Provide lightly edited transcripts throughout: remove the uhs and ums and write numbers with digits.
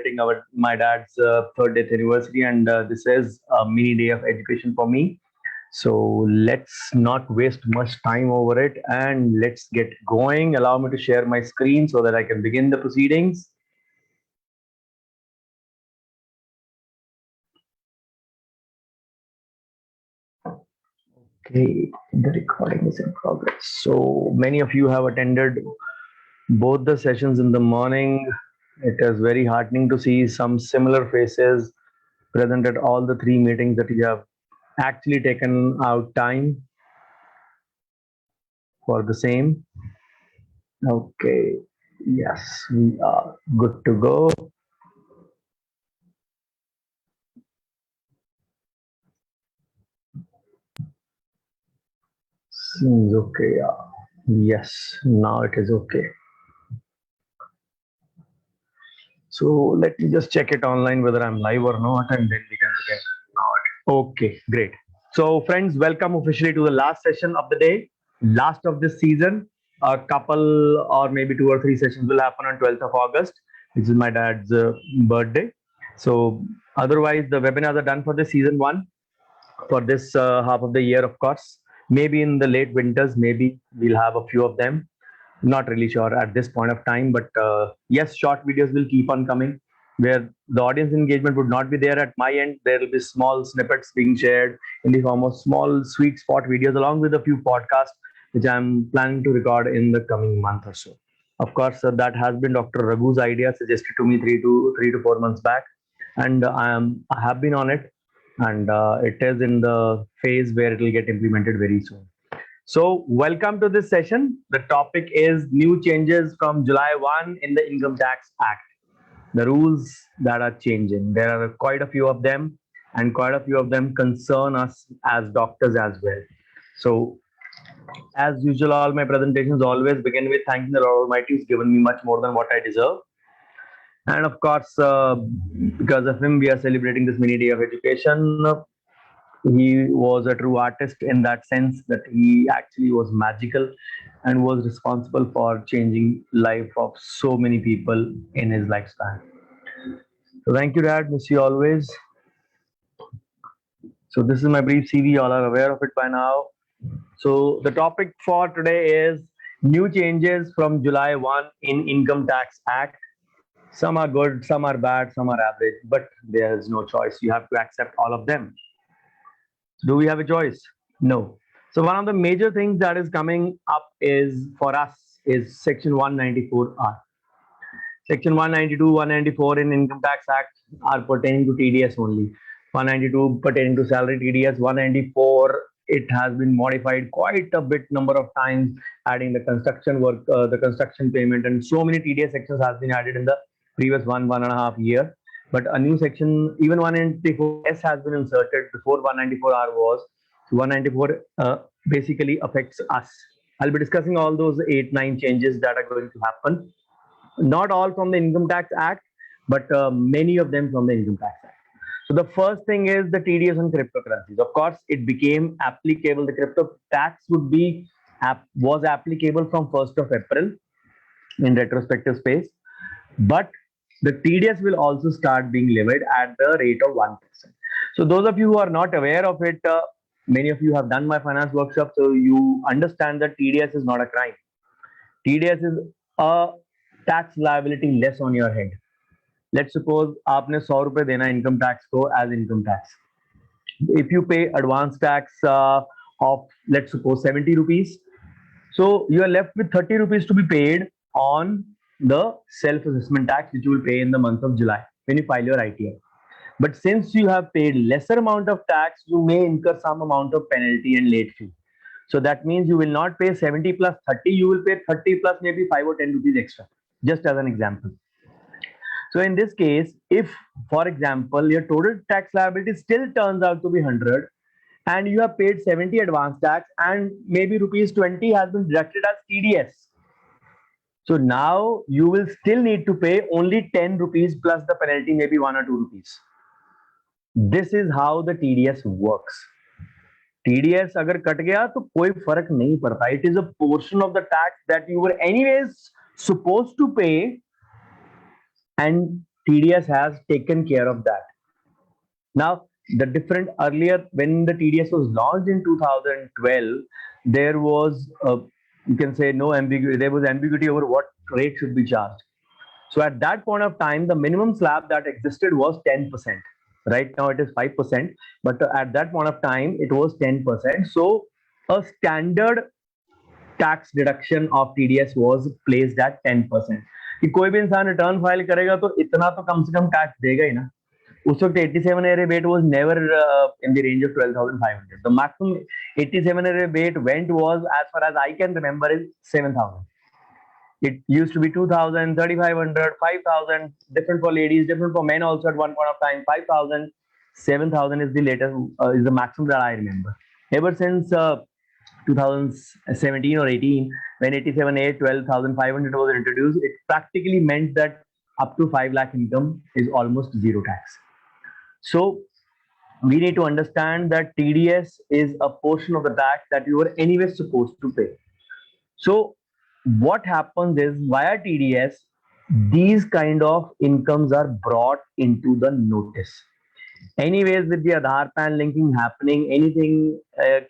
celebrating my dad's third death anniversary, and this is a mini day of education for me. So let's not waste much time over it, and let's get going. Allow me to share my screen so that I can begin the proceedings. Okay, the recording is in progress. So many of you have attended both the sessions in the morning. It is very heartening to see some similar faces present at all the three meetings that you have actually taken out time for the same. Okay, yes, we are good to go. Seems okay. Yes, now it is okay. So let me just check it online whether I'm live or not, and then we can begin. Okay, great. So friends, welcome officially to the last session of the day, last of this season. A couple or maybe 2 or 3 sessions will happen on 12th of August, which is my dad's birthday. So otherwise, the webinars are done for the season one, for this half of the year, of course. Maybe in the late winters, maybe we'll have a few of them. Not really sure at this point of time, but yes, short videos will keep on coming where the audience engagement would not be there at my end. There will be small snippets being shared in the form of small sweet spot videos along with a few podcasts which I'm planning to record in the coming month or so. Of course, that has been Dr. Raghu's idea suggested to me 3 to 4 months back, and I have been on it, and it is in the phase where it will get implemented very soon. So welcome to this session. The topic is new changes from July 1 in the Income Tax Act. The rules that are changing. There are quite a few of them, and quite a few of them concern us as doctors as well. So as usual, all my presentations always begin with thanking the Lord Almighty who's given me much more than what I deserve. And of course, because of him, we are celebrating this mini day of education. He was a true artist in that sense that he actually was magical and was responsible for changing life of so many people in his lifespan. So thank you, Dad. Miss you always. So this is my brief CV. All are aware of it by now. So the topic for today is new changes from July 1 in Income Tax Act. Some are good, some are bad, some are average, but there is no choice. You have to accept all of them. Do we have a choice? No. So one of the major things that is coming up is for us is Section 194R. Section 192, 194 in Income Tax Act are pertaining to TDS only. 192 pertaining to salary TDS. 194 it has been modified quite a bit number of times, adding the construction work, the construction payment, and so many TDS sections has been added in the previous 1.5 year. But a new section, even 194S has been inserted before 194R was. So 194 basically affects us. I'll be discussing all those 8-9 changes that are going to happen. Not all from the Income Tax Act, but many of them from the Income Tax Act. So the first thing is the TDS on cryptocurrencies. Of course, it became applicable. The crypto tax was applicable from 1st of April in retrospective space, but the TDS will also start being levied at the rate of 1%. So those of you who are not aware of it, many of you have done my finance workshop, so you understand that TDS is not a crime. TDS is a tax liability less on your head. Let's suppose आपने 100 रुपए देना income tax को as income tax. If you pay advance tax of let's suppose 70 rupees, so you are left with 30 rupees to be paid on the self-assessment tax which you will pay in the month of July when you file your ITR. But since you have paid lesser amount of tax, you may incur some amount of penalty and late fee. So that means you will not pay 70 plus 30, you will pay 30 plus maybe 5 or 10 rupees extra, just as an example. So in this case, if, for example, your total tax liability still turns out to be 100 and you have paid 70 advance tax and maybe rupees 20 has been deducted as TDS. So now you will still need to pay only 10 rupees plus the penalty, maybe 1 or 2 rupees. This is how the TDS works. TDS अगर cut गया तो कोई फर्क नहीं पड़ता. It is a portion of the tax that you were anyways supposed to pay, and TDS has taken care of that. Now, the different earlier when the TDS was launched in 2012, there was you can say no ambiguity. There was ambiguity over what rate should be charged. So at that point of time, the minimum slab that existed was 10%. Right now it is 5%, but at that point of time it was 10%. So a standard tax deduction of TDS was placed at 10%. कि कोई भी इंसान return file करेगा तो इतना तो कम से कम tax देगा ही ना. उस वक्त 87 A rebate was never in the range of 12,500. The maximum 87 A rebate went was, as far as I can remember, is 7,000. It used to be 2,000, 3,500, 5,000, different for ladies, different for men also at one point of time. 5,000, 7,000 is the latest, is the maximum that I remember. Ever since 2017 or 18, when 87A 12,500 was introduced, it practically meant that up to 5 lakh income is almost zero tax. So we need to understand that TDS is a portion of the tax that you are anyway supposed to pay. So what happens is, via TDS, these kind of incomes are brought into the notice. Anyways, with the Aadhaar PAN linking happening, anything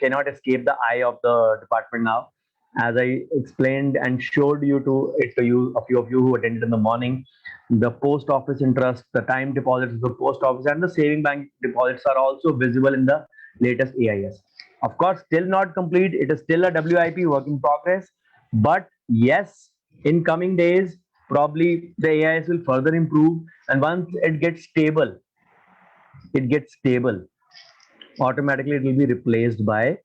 cannot escape the eye of the department now. As I explained and showed you a few of you who attended in the morning, the post office interest, the time deposits of the post office, and the saving bank deposits are also visible in the latest AIS. Of course, still not complete. It is still a WIP work in progress. But yes, in coming days, probably the AIS will further improve. And once it gets stable, automatically it will be replaced by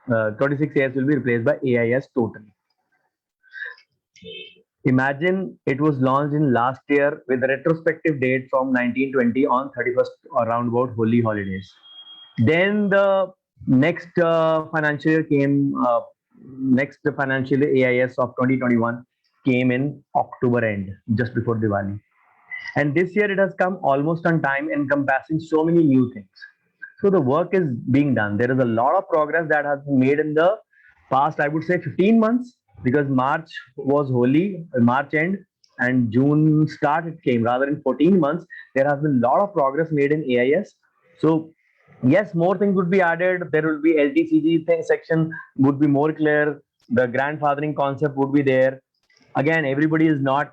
26 AIS will be replaced by AIS totally. Imagine it was launched in last year with a retrospective date from 1920 on 31st around about Holi holidays. Then the next financial year came, next financial year AIS of 2021 came in October end, just before Diwali. And this year it has come almost on time, encompassing so many new things. So the work is being done. There is a lot of progress that has been made in the past, I would say 15 months, because March was Holi, March end, and June start it came. Rather, in 14 months, there has been a lot of progress made in AIS. So yes, more things would be added. There will be LTCG section would be more clear. The grandfathering concept would be there. Again, everybody is not,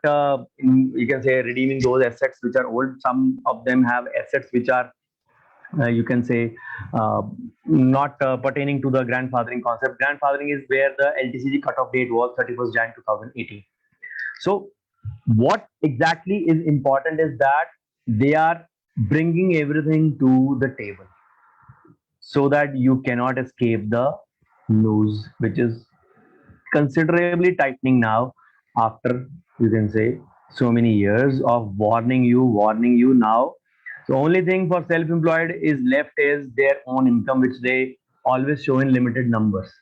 you can say, redeeming those assets which are old. Some of them have assets which are, you can say, not pertaining to the grandfathering concept. Grandfathering is where the LTCG cutoff date was 31st Jan 2018. So what exactly is important is that they are bringing everything to the table so that you cannot escape the noose, which is considerably tightening now after, you can say, so many years of warning you now. So only thing for self-employed is left is their own income, which they always show in limited numbers.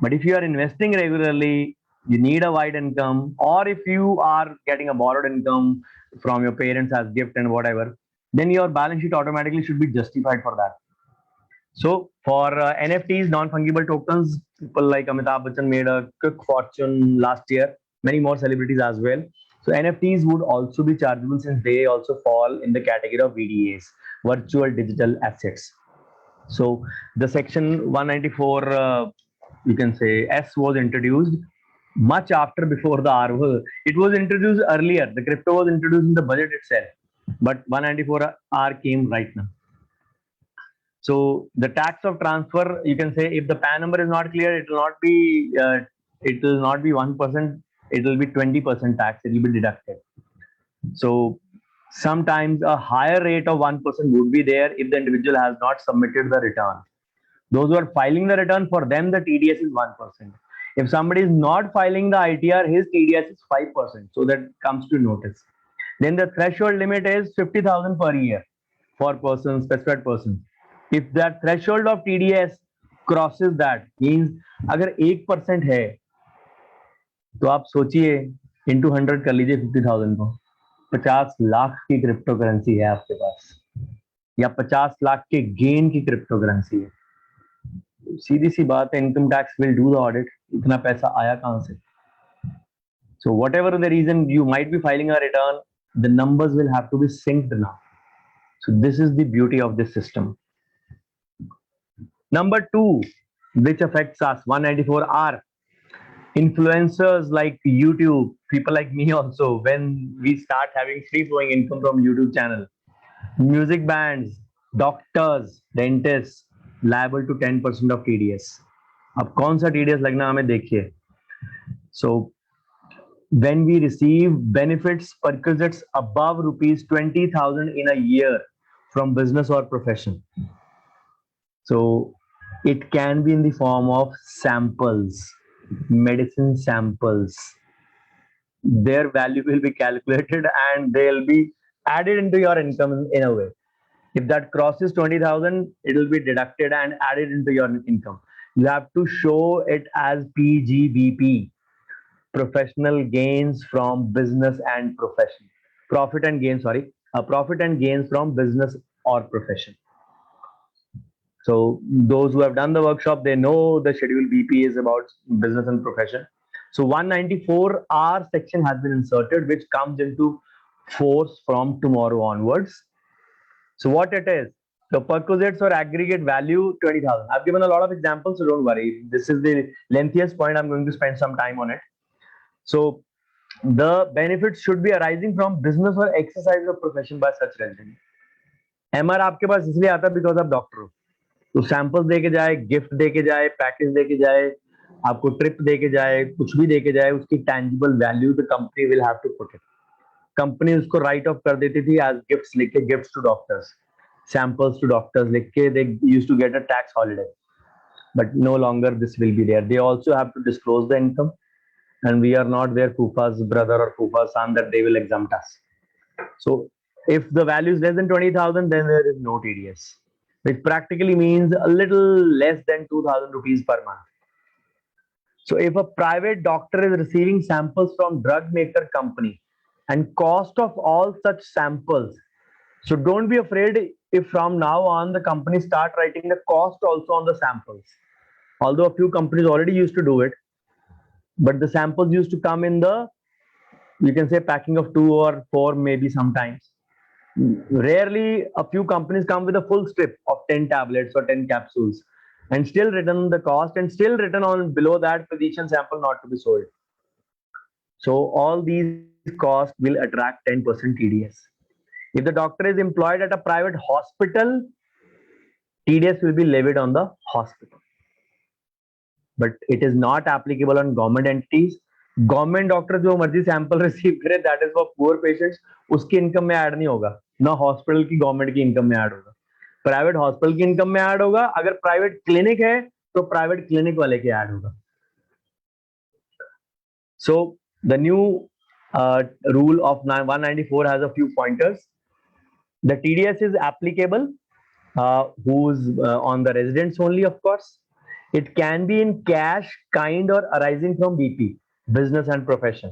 But if you are investing regularly, you need a wide income, or if you are getting a borrowed income from your parents as gift and whatever, then your balance sheet automatically should be justified for that. So for NFTs, non-fungible tokens, people like Amitabh Bachchan made a quick fortune last year. Many more celebrities as well. So NFTs would also be chargeable since they also fall in the category of VDAs, virtual digital assets. So the section 194, you can say S was introduced much after before the R was. It was introduced earlier. The crypto was introduced in the budget itself, but 194 R came right now. So the tax of transfer, you can say, if the PAN number is not clear, it will not be 1%. It will be 20% tax. It will be deducted. So sometimes a higher rate of 1% would be there if the individual has not submitted the return. Those who are filing the return, for them the TDS is 1%. If somebody is not filing the ITR, his TDS is 5%. So that comes to notice. Then the threshold limit is 50,000 per year for person, specified person. If that threshold of TDS crosses that, means अगर 1% है, तो आप सोचिए into 100 कर लीजिए 50,000 को, 50 लाख की crypto currency है आपके पास, या 50 लाख के गेन की क्रिप्टो करेंसी है. सीधी सी बात है, income tax will do the audit. इतना पैसा आया कहां से? So whatever the reason, you might be filing a return, The numbers will have to be synced now. So this is the beauty of this system. Number two, which affects us, 194 are influencers like YouTube, people like me also, when we start having free flowing income from YouTube channel, music bands, doctors, dentists, liable to 10% of TDS. अब कौन सा TDS लगना हमें देखिए. So when we receive benefits perquisites above rupees 20,000 in a year from business or profession, so it can be in the form of samples, medicine samples. Their value will be calculated and they'll be added into your income in a way. If that crosses 20,000, it will be deducted and added into your income. You have to show it as PGBP, professional gains from business and profession. Profit and gains, sorry, profit and gains from business or profession. So those who have done the workshop, they know the schedule BP is about business and profession. So 194R section has been inserted, which comes into force from tomorrow onwards. So what it is, the perquisites or aggregate value 20,000. I've given a lot of examples, so don't worry. This is the lengthiest point. I'm going to spend some time on it. So the benefits should be arising from business or exercise of profession by such resident. MR आपके पास इसलिए आता है because आप doctor हो. तो samples दे के जाए, gift दे के जाए, पैकेज दे के जाए, आपको ट्रिप दे के जाए, कुछ भी दे के जाए, उसकी tangible value the company will have to put it. Company उसको राइट ऑफ कर देती थी एज गिफ्ट्स लिख के, gifts to doctors, samples to doctors लिख के, they used to get a tax holiday. But no longer this will be there. They also have to disclose the income, and we are not their Fufa's brother or Fufa's son that they will exempt us. So if the value is less than 20,000, then there is no TDS, which practically means a little less than 2,000 rupees per month. So if a private doctor is receiving samples from drug maker company and cost of all such samples, so don't be afraid if from now on the company start writing the cost also on the samples. Although a few companies already used to do it, but the samples used to come in the, you can say, packing of 2 or 4 maybe sometimes. Rarely a few companies come with a full strip of 10 tablets or 10 capsules and still written the cost and still written on below that physician sample not to be sold. So all these costs will attract 10% TDS. If the doctor is employed at a private hospital, TDS will be levied on the hospital. But it is not applicable on government entities. Government doctor जो मर्जी sample receive करे, that is for poor patients, उसकी income में add नहीं होगा, ना hospital की government की इनकम में ऐड होगा. प्राइवेट हॉस्पिटल की इनकम में ऐड होगा. अगर प्राइवेट क्लिनिक है तो प्राइवेट क्लिनिक वाले के ऐड होगा. So the new rule of 194 has a few pointers. The TDS is applicable who's on the residents only, of course. It can be in cash, kind, or arising from BP, business and profession.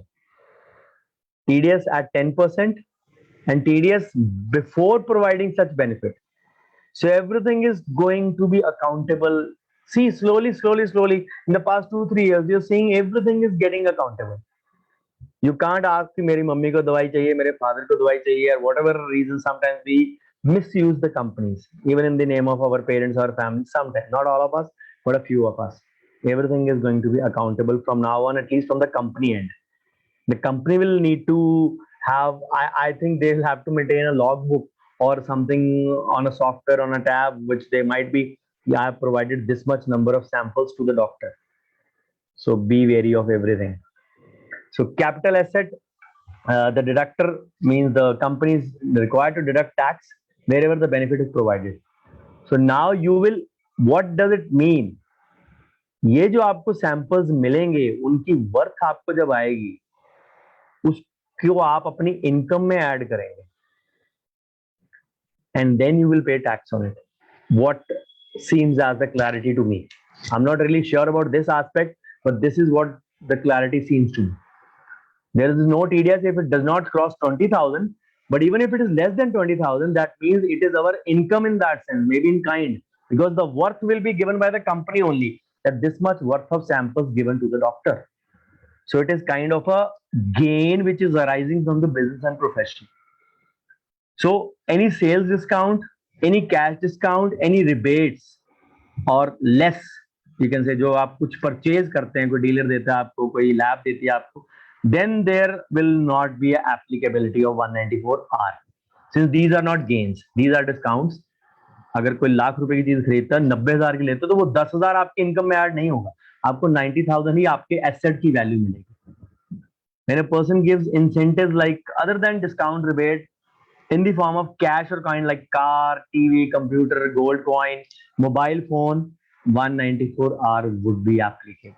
TDS at 10% and TDS before providing such benefit. So everything is going to be accountable. See, slowly, in the past 2-3 years, you're seeing everything is getting accountable. You can't ask कि मेरी mummy को दवाई चाहिए, मेरे father को दवाई चाहिए, or whatever reason. Sometimes we misuse the companies, even in the name of our parents or family. Sometimes, not all of us, but a few of us. Everything is going to be accountable from now on, at least from the company end. The company will need to have, I think they'll have to maintain a logbook or something on a software, on a tab, which they might be, I have provided this much number of samples to the doctor. So be wary of everything. So capital asset, the deductor means the company is required to deduct tax wherever the benefit is provided. So now you will, what does it mean? ये जो आपको samples मिलेंगे, उनकी worth आपको जब आएगी, उसको आप अपनी इनकम में ऐड करेंगे, and then you will pay tax on it. What seems as the clarity to me. I'm not really sure about this aspect, but this is what the clarity seems to me. There is no TDS if it does not cross 20,000, but even if it is less than 20,000, that means it is our income in that sense, maybe in kind, because the worth will be given by the company only, that this much worth of samples given to the doctor. So it is kind of a gain which is arising from the business and profession. So any sales discount, any cash discount, any rebates और less you can say जो आप कुछ purchase करते हैं, कोई dealer देता है आपको, कोई लैब देती है आपको, then there will not be applicability of 194R since these are not gains, these are discounts. अगर कोई लाख रुपए की चीज खरीदता है 90,000 की लेता है तो वो 10,000 आपके इनकम में ऐड नहीं होगा, आपको 90,000 ही आपके एसेट की वैल्यू मिलेगी. When a person gives incentives like other than discount rebate in the form of cash or coin like car, TV, computer, gold coin, mobile phone, 194R would be applicable.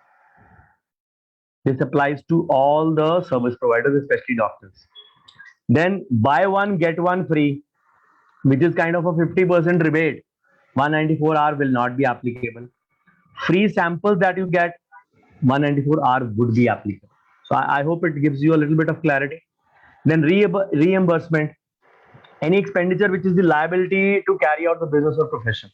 This applies to all the service providers, especially doctors. Then buy one, get one free, which is kind of a 50% rebate. 194R will not be applicable. Free samples that you get, 194R would be applicable. So I hope it gives you a little bit of clarity. Then reimbursement. Any expenditure which is the liability to carry out the business or profession.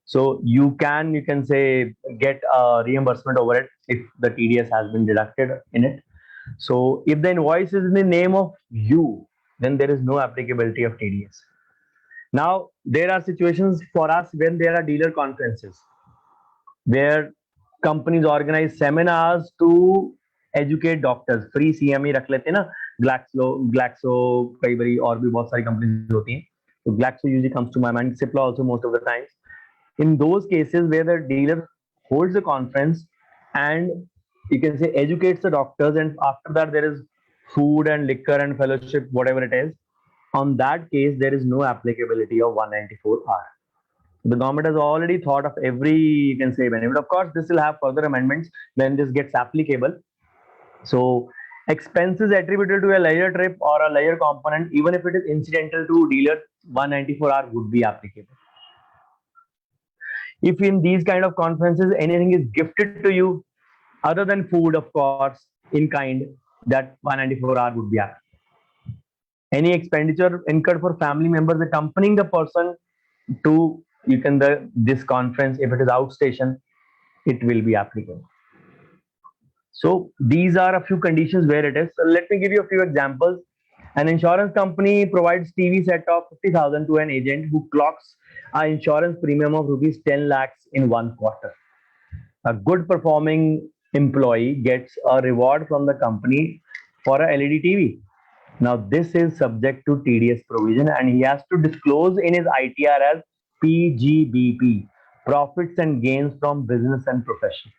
So you can say get a reimbursement over it if the TDS has been deducted in it. So if the invoice is in the name of you, then there is no applicability of TDS. Now there are situations for us when there are dealer conferences where companies organize seminars to educate doctors. Free CME रख लेते हैं ना, Glaxo कई बारी और भी बहुत सारी कंपनीज होती हैं. So Glaxo usually comes to my mind. Cipla also most of the times. In those cases where the dealer holds a conference and you can say educates the doctors, and after that there is food and liquor and fellowship, whatever it is, on that case there is no applicability of 194R. The government has already thought of every, you can say, benefit. Of course, this will have further amendments when this gets applicable. So expenses attributed to a leisure trip or a leisure component, even if it is incidental to dealer, 194R would be applicable. If in these kind of conferences anything is gifted to you other than food, of course, in kind, that 194R would be applicable. Any expenditure incurred for family members accompanying the person to this conference, if it is outstation, it will be applicable. So these are a few conditions where it is. So let me give you a few examples. An insurance company provides TV set of 50,000 to an agent who clocks an insurance premium of rupees 10 lakhs in one quarter. A good performing employee gets a reward from the company for a LED TV. Now this is subject to TDS provision and he has to disclose in his ITR as PGBP, profits and gains from business and profession.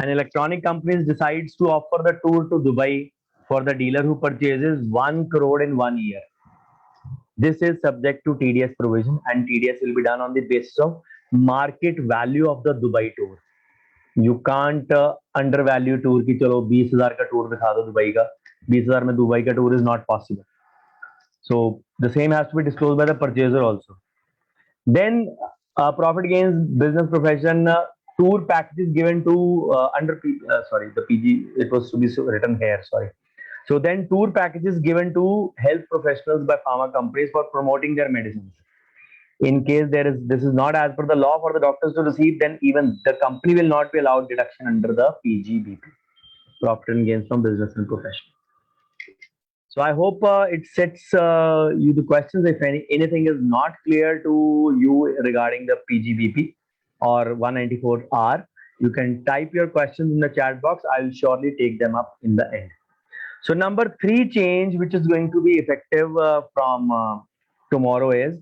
An electronic company decides to offer the tour to Dubai for the dealer who purchases 1 crore in 1 year. This is subject to TDS provision and TDS will be done on the basis of market value of the Dubai tour. You can't undervalue tour ki chalo 20,000 ka tour dikha do Dubai ka, 20,000 mein Dubai ka tour is not possible. So the same has to be disclosed by the purchaser also. Then profit gains, business profession, tour packages given to the PG, it was to be written here, sorry. So then tour packages given to health professionals by pharma companies for promoting their medicines. In case this is not as per the law for the doctors to receive, then even the company will not be allowed deduction under the PGBP, profit and gains from business and profession. So I hope it sets you the questions. If anything is not clear to you regarding the PGBP or 194R, you can type your questions in the chat box. I will surely take them up in the end. So number 3 change, which is going to be effective from tomorrow, is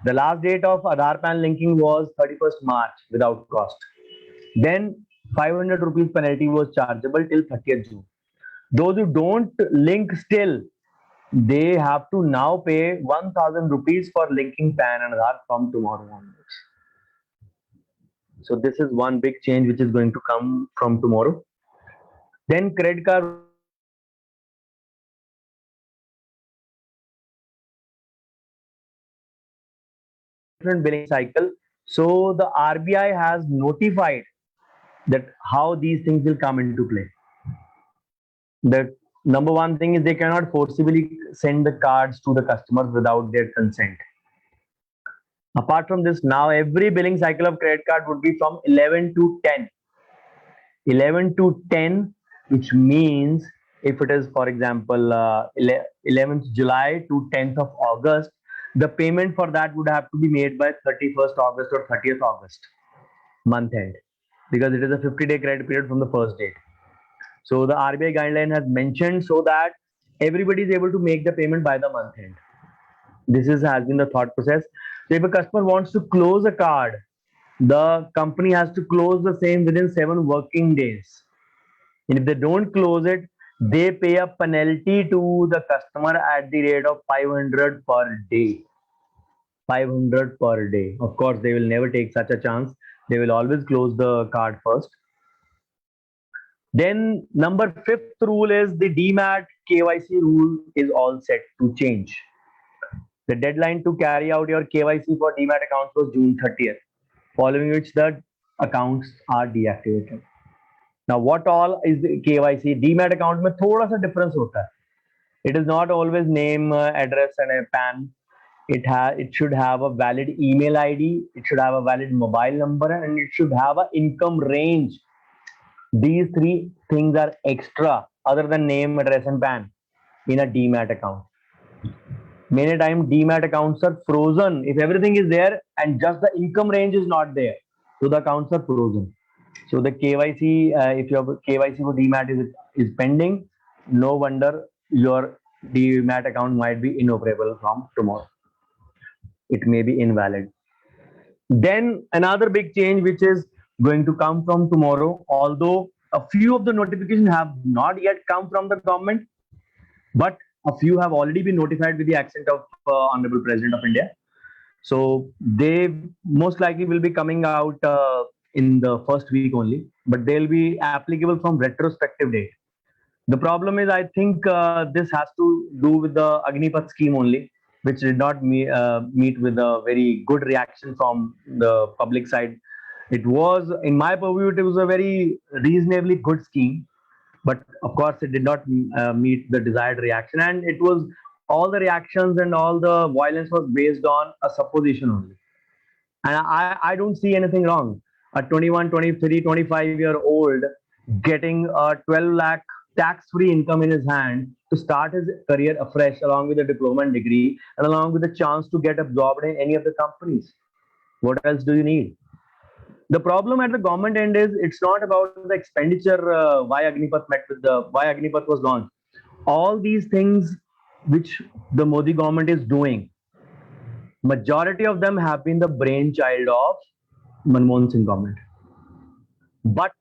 the last date of Aadhaar PAN linking was 31st March without cost. Then 500 rupees penalty was chargeable till 30th June. Those who don't link still, they have to now pay 1,000 rupees for linking PAN and Aadhaar from tomorrow onwards. So this is one big change which is going to come from tomorrow. Then credit card different billing cycle. So the RBI has notified that how these things will come into play. The number one thing is they cannot forcibly send the cards to the customers without their consent. Apart from this, now every billing cycle of credit card would be from 11 to 10. 11 to 10, which means if it is, for example, 11th July to 10th of August, the payment for that would have to be made by 31st August or 30th August, month end, because it is a 50-day credit period from the first date. So the RBI guideline has mentioned so that everybody is able to make the payment by the month end. This has been the thought process. So if a customer wants to close a card, the company has to close the same within 7 working days. And if they don't close it, they pay a penalty to the customer at the rate of 500 per day. 500 per day. Of course, they will never take such a chance. They will always close the card first. Then number 5th rule is the Demat KYC rule is all set to change. The deadline to carry out your KYC for Demat accounts was June 30th, following which the accounts are deactivated. Now, what all is the KYC? Demat account में थोड़ा सा difference होता है. It is not always name, address, and a PAN. It should have a valid email ID. It should have a valid mobile number, and it should have an income range. These 3 things are extra other than name, address, and PAN in a Demat account. Many times Demat accounts are frozen. If everything is there and just the income range is not there, so the accounts are frozen. So the KYC, if your KYC for Demat is pending, no wonder your Demat account might be inoperable from tomorrow. It may be invalid. Then another big change which is going to come from tomorrow, although a few of the notifications have not yet come from the government, but a few have already been notified with the accent of Honorable President of India. So they most likely will be coming out in the first week only, but they'll be applicable from retrospective date. The problem is, I think this has to do with the Agnipath scheme only, which did not meet with a very good reaction from the public side. It was, in my purview, it was a very reasonably good scheme, but of course, it did not meet the desired reaction, and it was all the reactions and all the violence was based on a supposition only. And I don't see anything wrong. A 21, 23, 25-year-old getting a 12 lakh tax-free income in his hand to start his career afresh along with a diploma and degree and along with a chance to get absorbed in any of the companies. What else do you need? The problem at the government end is it's not about the expenditure, why Agnipath was launched. All these things which the Modi government is doing, majority of them have been the brainchild of Manmohan Singh government. But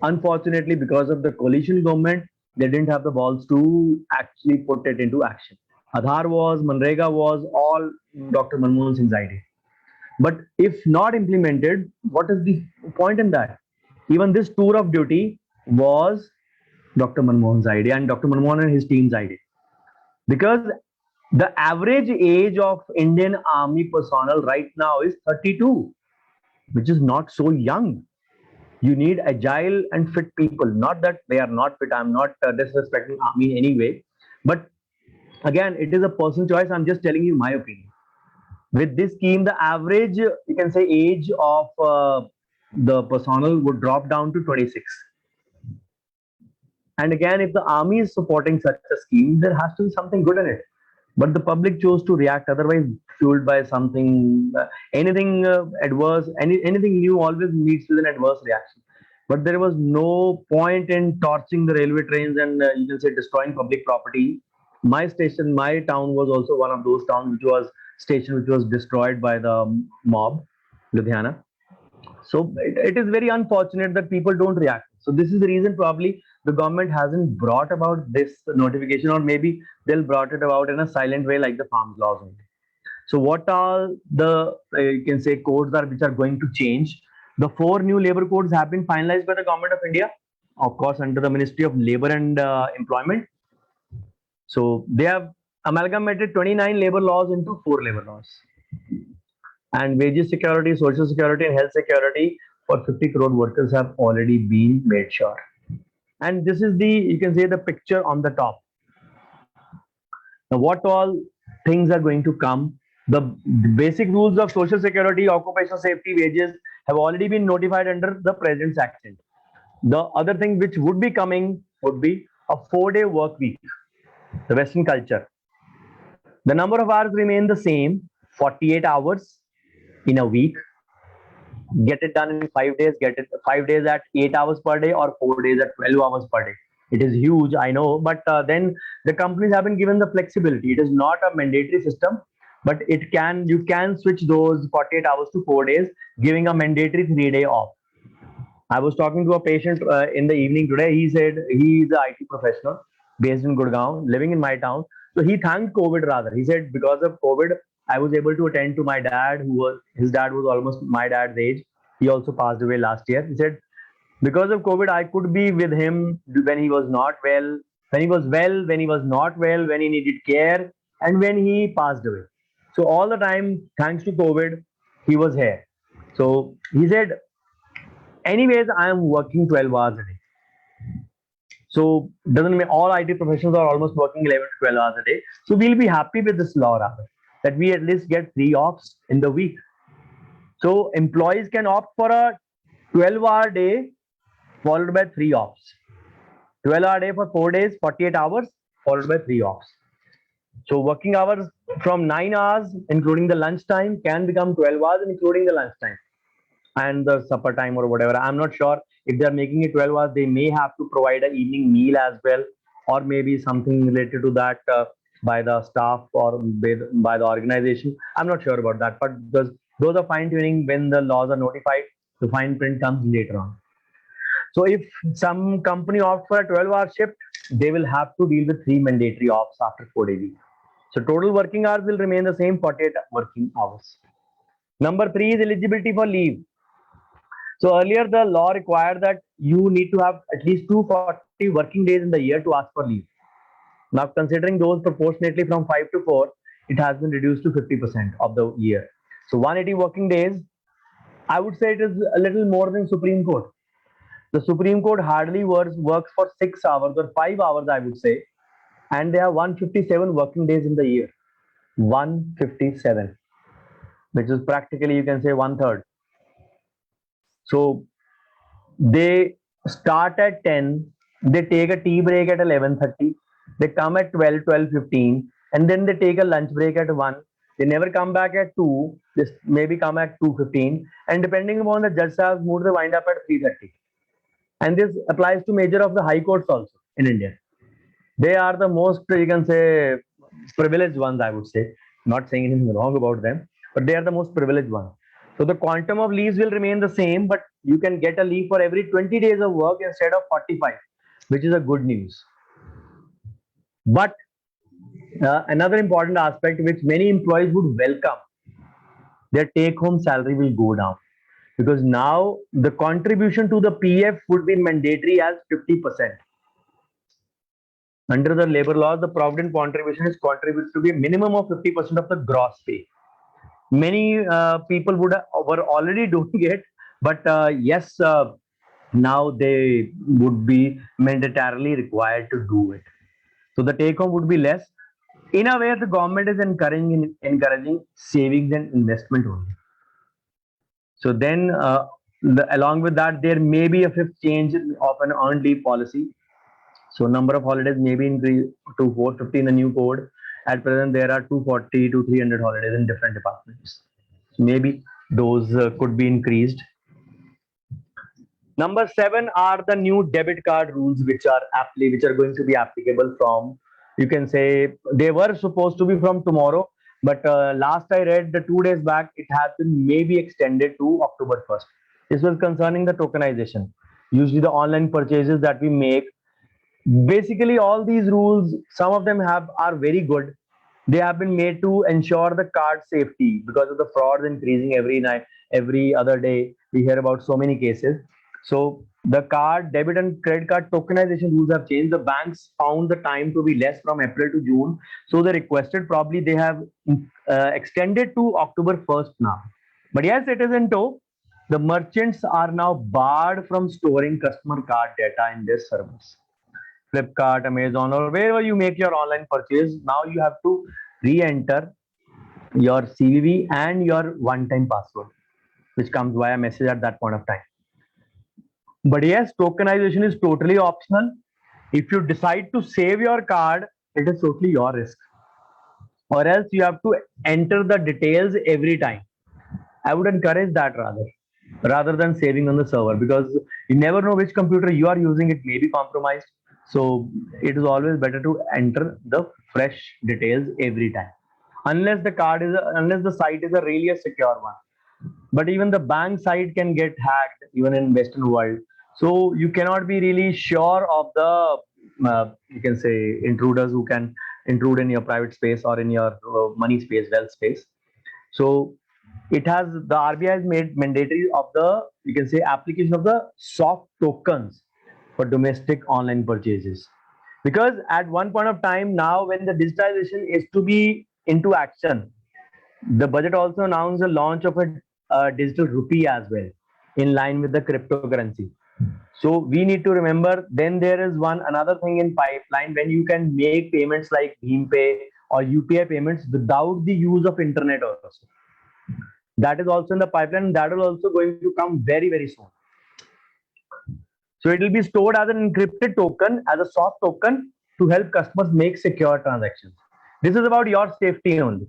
unfortunately, because of the coalition government, they didn't have the balls to actually put it into action. Aadhaar was, Manrega was all Dr. Manmohan Singh's idea. But if not implemented, what is the point in that? Even this tour of duty was Dr. Manmohan's idea and Dr. Manmohan and his team's idea. Because the average age of Indian Army personnel right now is 32, which is not so young. You need agile and fit people. Not that they are not fit. I'm not disrespecting Army in any way. But again, it is a personal choice. I'm just telling you my opinion. With this scheme, the average, you can say, age of the personnel would drop down to 26. And again, if the army is supporting such a scheme, there has to be something good in it. But the public chose to react otherwise, fueled by something, anything adverse, anything new always meets with an adverse reaction. But there was no point in torching the railway trains and you can say destroying public property. My station, my town was also one of those towns which was destroyed by the mob, Ludhiana. So it is very unfortunate that people don't react. So this is the reason probably the government hasn't brought about this notification, or maybe they'll brought it about in a silent way like the farms laws only. So what are the, you can say, codes which are going to change? The 4 new labor codes have been finalized by the government of India, of course, under the Ministry of Labor and Employment. So they have amalgamated 29 labor laws into 4 labor laws. And wages security, social security, and health security for 50 crore workers have already been made sure. And this is the, you can say, the picture on the top. Now, what all things are going to come? The basic rules of social security, occupational safety, wages have already been notified under the President's Act. The other thing which would be coming would be a 4-day work week, the Western culture. The number of hours remain the same, 48 hours in a week. Get it done in 5 days, get it 5 days at 8 hours per day or 4 days at 12 hours per day. It is huge, I know, but then the companies have been given the flexibility. It is not a mandatory system, but you can switch those 48 hours to 4 days, giving a mandatory 3-day off. I was talking to a patient in the evening today. He said he is an IT professional based in Gurgaon, living in my town. So he thanked COVID rather. He said because of COVID, I was able to attend to my dad, his dad was almost my dad's age. He also passed away last year. He said because of COVID, I could be with him when he was not well, when he was well, when he was not well, when he needed care, and when he passed away. So all the time, thanks to COVID, he was here. So he said, anyways, I am working 12 hours a day. So doesn't mean all IT professionals are almost working 11 to 12 hours a day. So we'll be happy with this law rather, that we at least get 3 offs in the week. So employees can opt for a 12-hour day followed by 3 offs. 12-hour day for 4 days, 48 hours followed by 3 offs. So working hours from 9 hours, including the lunchtime, can become 12 hours, including the lunchtime and the supper time or whatever. I'm not sure if they're making it 12 hours, they may have to provide an evening meal as well, or maybe something related to that by the staff or by the organization. I'm not sure about that, but those are fine tuning when the laws are notified. The fine print comes later on. So if some company opts for a 12-hour shift, they will have to deal with 3 mandatory offs after 4-day week. So total working hours will remain the same, 48 working hours. Number 3 is eligibility for leave. So earlier the law required that you need to have at least 240 working days in the year to ask for leave. Now considering those proportionately from 5 to 4, it has been reduced to 50% of the year. So 180 working days, I would say it is a little more than Supreme Court. The Supreme Court hardly works for 6 hours or 5 hours, I would say, and they have 157 working days in the year. 157, which is practically, you can say, 1/3. So they start at 10, they take a tea break at 11:30, they come at 12, 12:15, and then they take a lunch break at 1. They never come back at 2, they maybe come at 2:15, and depending upon the judge sahab's mood, they wind up at 3:30. And this applies to major of the high courts also in India. They are the most, you can say, privileged ones, I would say. Not saying anything wrong about them, but they are the most privileged ones. So the quantum of leaves will remain the same, but you can get a leave for every 20 days of work instead of 45, which is a good news. But another important aspect which many employees would welcome, their take-home salary will go down, because now the contribution to the PF would be mandatory as 50%. Under the labor laws, the provident contribution is contributed to be a minimum of 50% of the gross pay. Many people were already doing it, but yes, now they would be mandatorily required to do it. So the take home would be less. In a way, the government is encouraging savings and investment only. So then, along with that, there may be a fifth change of an earned leave policy. So number of holidays may be increased to 450 in the new code. At present, there are 240 to 300 holidays in different departments. So maybe those could be increased. Number 7 are the new debit card rules, which are going to be applicable from, you can say, they were supposed to be from tomorrow, but last I read, the 2 days back, it has been maybe extended to October 1st. This was concerning the tokenization. Usually the online purchases that we make, basically all these rules, some of them are very good. They have been made to ensure the card safety because of the frauds increasing every other day. We hear about so many cases. So the card, debit and credit card tokenization rules have changed. The banks found the time to be less from April to June. So they requested, probably they have extended to October 1st now. But yes, it is in tow. The merchants are now barred from storing customer card data in their servers. Flipkart, Amazon, or wherever you make your online purchase, now you have to re-enter your CVV and your one-time password, which comes via message at that point of time. But yes, tokenization is totally optional. If you decide to save your card, it is totally your risk, or else you have to enter the details every time. I would encourage that rather than saving on the server, because you never know which computer you are using. It may be compromised. So it is always better to enter the fresh details every time, unless the site is a really a secure one. But even the bank site can get hacked even in Western world. So you cannot be really sure of the you can say intruders who can intrude in your private space or in your money space, wealth space. So it has, the RBI has made mandatory of the, you can say, application of the soft tokens for domestic online purchases. Because at one point of time now, when the digitalization is to be into action, the budget also announced the launch of a digital rupee as well, in line with the cryptocurrency. So we need to remember. Then there is one another thing in pipeline, when you can make payments like Bhim Pay or UPI payments without the use of internet also. That is also in the pipeline. That will also going to come very, very soon. So it will be stored as an encrypted token, as a soft token, to help customers make secure transactions. This is about your safety only.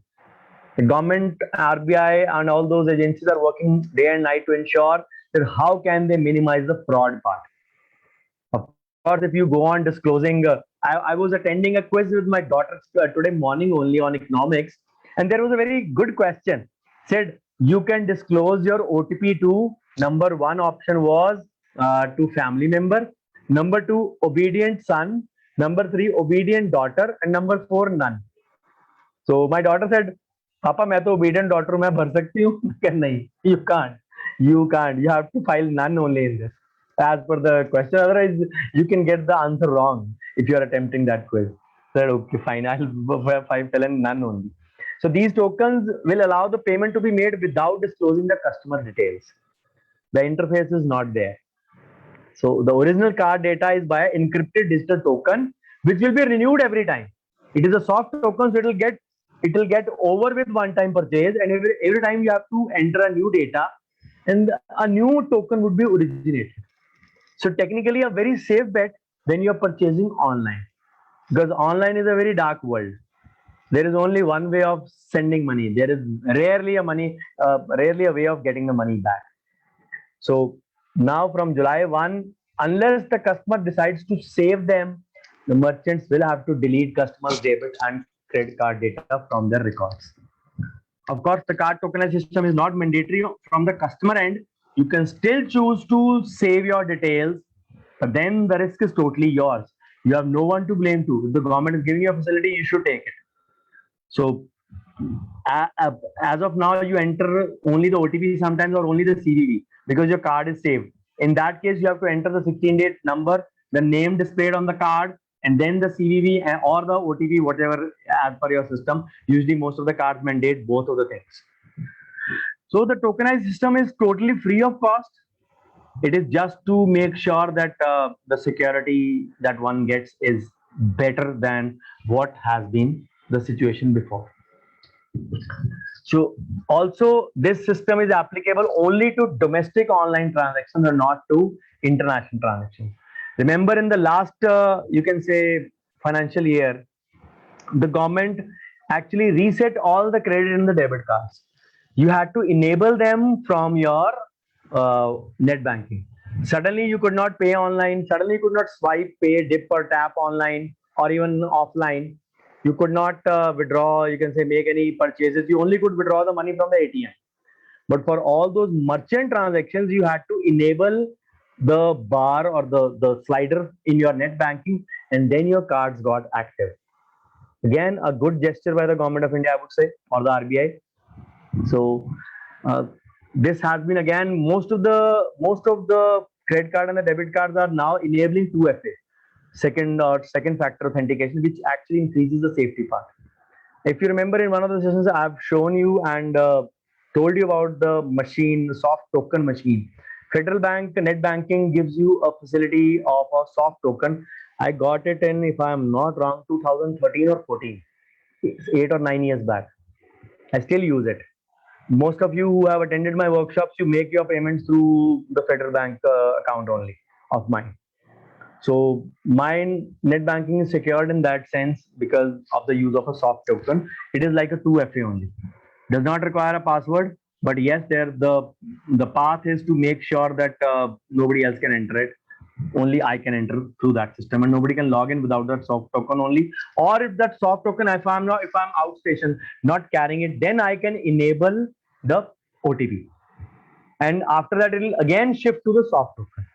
The government, RBI, and all those agencies are working day and night to ensure that how can they minimize the fraud part. Of course, if you go on disclosing, I was attending a quiz with my daughter today morning only on economics, and there was a very good question. Said you can disclose your OTP to, number one option was to family member, number two obedient son, number three obedient daughter, and number four none. So my daughter said, "Papa, मैं तो obedient daughter हूँ, मैं भर सकती हूँ?" नहीं, you can't. You have to file none only in this, as per the question. Otherwise, you can get the answer wrong if you are attempting that quiz. So okay, fine. I'll fill in none only. So these tokens will allow the payment to be made without disclosing the customer details. The interface is not there. So the original card data is by encrypted digital token, which will be renewed every time. It is a soft token, so it will get over with one-time purchase, and every time you have to enter a new data, and a new token would be originated. So technically, a very safe bet when you are purchasing online, because online is a very dark world. There is only one way of sending money. There is rarely a way of getting the money back. So now from July 1, unless the customer decides to save them, the merchants will have to delete customers' debit and credit card data from their records. Of course, the card tokenized system is not mandatory from the customer end. You can still choose to save your details, but then the risk is totally yours. You have no one to blame to. If the government is giving you a facility, you should take it. So as of now, you enter only the OTP sometimes, or only the CVV, because your card is saved. In that case, you have to enter the 16-digit number, the name displayed on the card, and then the CVV or the OTP, whatever as per your system. Usually, most of the cards mandate both of the things. So the tokenized system is totally free of cost. It is just to make sure that the security that one gets is better than what has been the situation before. So also, this system is applicable only to domestic online transactions and not to international transactions. Remember, in the last, you can say, financial year, the government actually reset all the credit and the debit cards. You had to enable them from your net banking. Suddenly, you could not pay online. Suddenly, you could not swipe, pay, dip, or tap online, or even offline. You could not withdraw, you can say, make any purchases. You only could withdraw the money from the ATM. But for all those merchant transactions, you had to enable the bar or the slider in your net banking, and then your cards got active. Again, a good gesture by the government of India, I would say, or the RBI. So this has been, again, most of the credit card and the debit cards are now enabling 2FA, second factor authentication, which actually increases the safety part. If you remember, in one of the sessions, I've shown you and told you about the machine, the soft token machine. Federal Bank net banking gives you a facility of a soft token. I got it in, if I'm not wrong, 2013 or 14, 8 or 9 years back. I still use it. Most of you who have attended my workshops, you make your payments through the Federal Bank account only of mine. So my net banking is secured in that sense because of the use of a soft token. It is like a 2FA only. Does not require a password, but yes, there the path is to make sure that nobody else can enter it. Only I can enter through that system, and nobody can log in without that soft token only. Or if that soft token, if I'm outstation, not carrying it, then I can enable the OTP, and after that it will again shift to the soft token.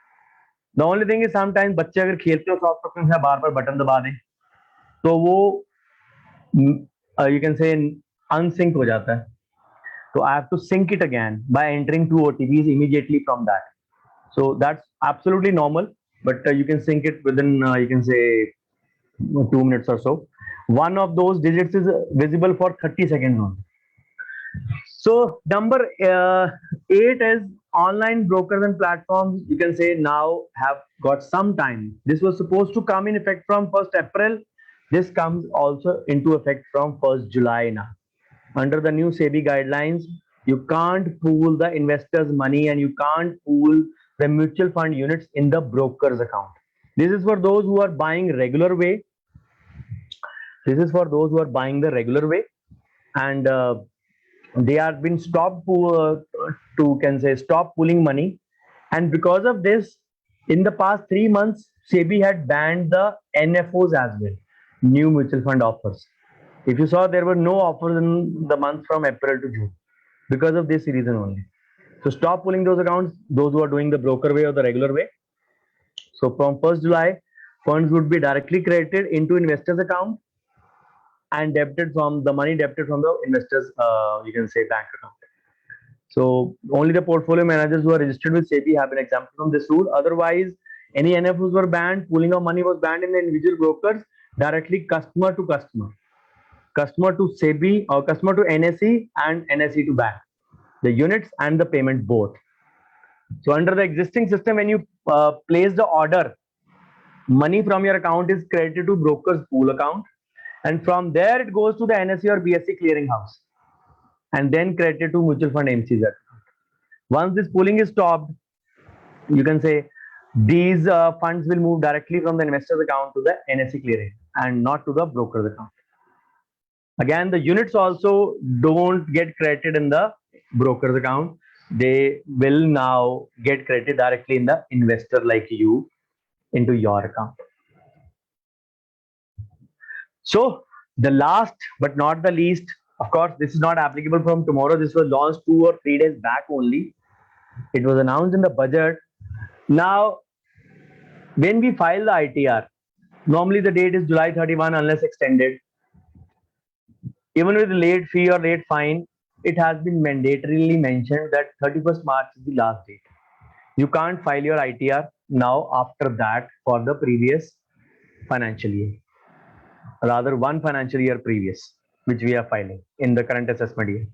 The only thing is sometimes बच्चे अगर खेलते हो soft token से बार बार button दबा दें तो वो you can say unsync हो जाता है. So I have to sync it again by entering two OTPs immediately from that. So that's absolutely normal, but you can sync it within you can say 2 minutes or so. One of those digits is visible for 30 seconds only. So number 8 is online brokers and platforms. You can say now have got some time. This was supposed to come in effect from 1st April. This comes also into effect from 1st July now. Under the new SEBI guidelines, you can't pool the investors' money and you can't pool the mutual fund units in the broker's account. This is for those who are buying regular way. This is for those who are buying the regular way, and they have been stopped to can say stop pooling money. And because of this, in the past 3 months, SEBI had banned the NFOs as well, new mutual fund offers. If you saw, there were no offers in the month from April to June because of this reason only. So stop pulling those accounts, those who are doing the broker way or the regular way. So from 1st July, funds would be directly credited into investors' account and debited from the money debited from the investors, you can say bank account. So only the portfolio managers who are registered with SEBI have been exempted from this rule. Otherwise, any NFOs were banned, pooling of money was banned in the individual brokers, directly customer to customer. Customer to SEBI or customer to NSE and NSE to bank, the units and the payment both. So under the existing system, when you place the order, money from your account is credited to broker's pool account, and from there it goes to the NSE or BSE clearinghouse, and then credited to mutual fund MCs account. Once this pooling is stopped, you can say these funds will move directly from the investor's account to the NSE clearing and not to the broker's account. Again, the units also don't get credited in the broker's account. They will now get credited directly in the investor like you into your account. So the last but not the least, of course, this is not applicable from tomorrow. This was launched 2 or 3 days back only. It was announced in the budget. Now, when we file the ITR, normally the date is July 31 unless extended. Even with the late fee or late fine, it has been mandatorily mentioned that 31st March is the last date. You can't file your ITR now after that for the previous financial year. Rather, one financial year previous, which we are filing in the current assessment year.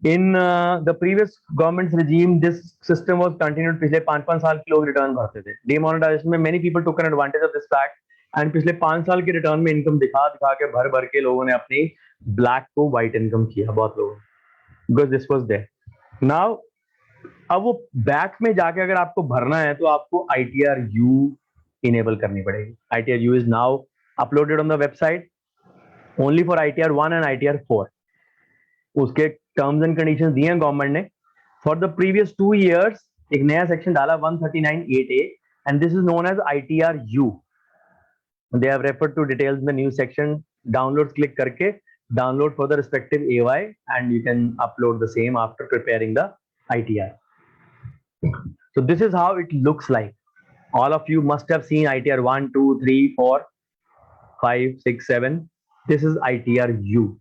In the previous government's regime, this system was continued. पिछले 5-5 साल के लोग return भरते थे. Demonetization में many people took an advantage of this fact, and पिछले 5 साल के रिटर्न में इनकम दिखा के भर के लोगों ने अपनी ब्लैक को व्हाइट इनकम किया, बहुत लोगों ने, because this was there. Now, अब वो बैक में जाके अगर आपको भरना है तो आपको ITR-U इनेबल करनी पड़ेगी. ITR-U is now uploaded on the website only for ITR-1 and ITR-4. उसके टर्म्स एंड कंडीशंस दिए हैं गवर्नमेंट ने. फॉर द प्रीवियस 2 years एक नया सेक्शन डाला 139(8)(a) and this is known as ITR-U. They have referred to details in the new section. Downloads click करके download for the respective AY and you can upload the same after preparing the ITR. So this is how it looks like. All of you must have seen ITR 1, 2, 3, 4, 5, 6, 7. This is ITR-U.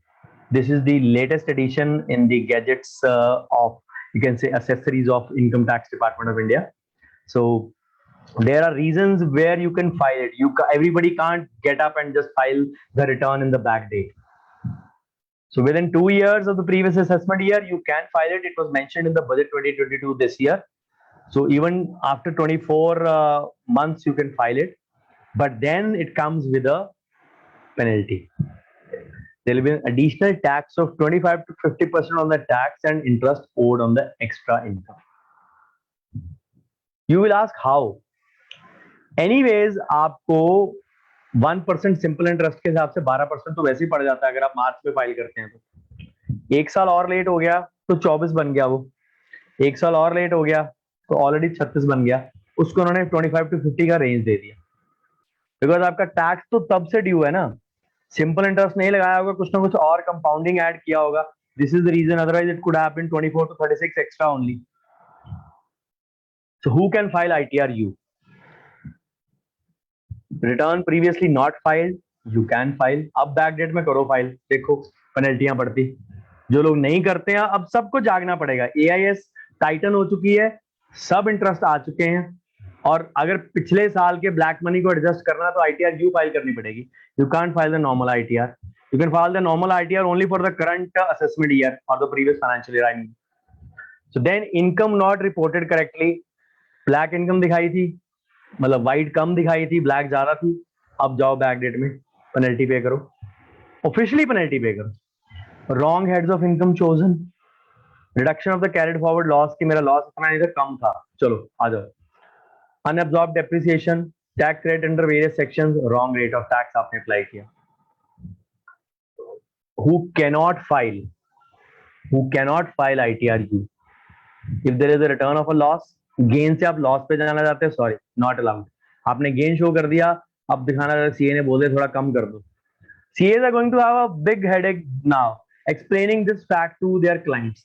This is the latest addition in the gadgets of, you can say, accessories of Income Tax Department of India. So there are reasons where you can file it. Everybody can't get up and just file the return in the back date. So within 2 years of the previous assessment year, you can file it. It was mentioned in the budget 2022 this year. So even after 24 months, you can file it. But then it comes with a penalty. There will be an additional tax of 25 to 50% on the tax and interest owed on the extra income. You will ask how? Anyways आपको 1% simple interest के हिसाब से 12% तो वैसे ही पड़ जाता है अगर आप मार्च में फाइल करते हैं तो। एक साल और लेट हो गया तो 24 बन गया वो, एक साल और लेट हो गया तो ऑलरेडी 36 बन गया। उसको उन्होंने 25 to 50 का रेंज दे दिया, बिकॉज आपका टैक्स तो तब से ड्यू है ना, सिंपल इंटरेस्ट नहीं लगाया होगा, कुछ ना कुछ और कंपाउंडिंग ऐड किया होगा। This is the reason, otherwise it could have been 24 to 36 extra only. So who can file ITR? You. Return previously not filed, you can file. अब बैक डेट में करो फाइल, देखो पेनल्टियां पड़ती। जो लोग नहीं करते हैं अब सबको जागना पड़ेगा। AIS टाइटन हो चुकी है, सब इंटरेस्ट आ चुके हैं, और अगर पिछले साल के ब्लैक मनी को एडजस्ट करना तो ITR यू फाइल करनी पड़ेगी। You can't file the normal ITR, you can file the normal ITR only for the current assessment year और the previous financial year I mean. So then income not reported correctly, black income दिखाई थी, मतलब white कम दिखाई थी, black ज्यादा थी। अब जाओ बैक डेट में पेनल्टी पे करो, ऑफिशियली पेनल्टी पे करो। Wrong heads of income chosen, reduction of the carried forward loss, कि मेरा लॉस इतना नहीं था, कम था, चलो आ जाओ। Unabsorbed depreciation, tax rate under various sections, wrong rate of tax आपने अप्लाई किया। Who cannot file, who cannot file ITR you? If there is a return of a loss, gain से आप लॉस पे जाना चाहते हैं, सॉरी नॉट अलाउड। आपने gain show कर दिया, अब दिखाना चाहते CA ने बोले थोड़ा कम कर दो। CAs are going to have a big headache now explaining this fact to their clients.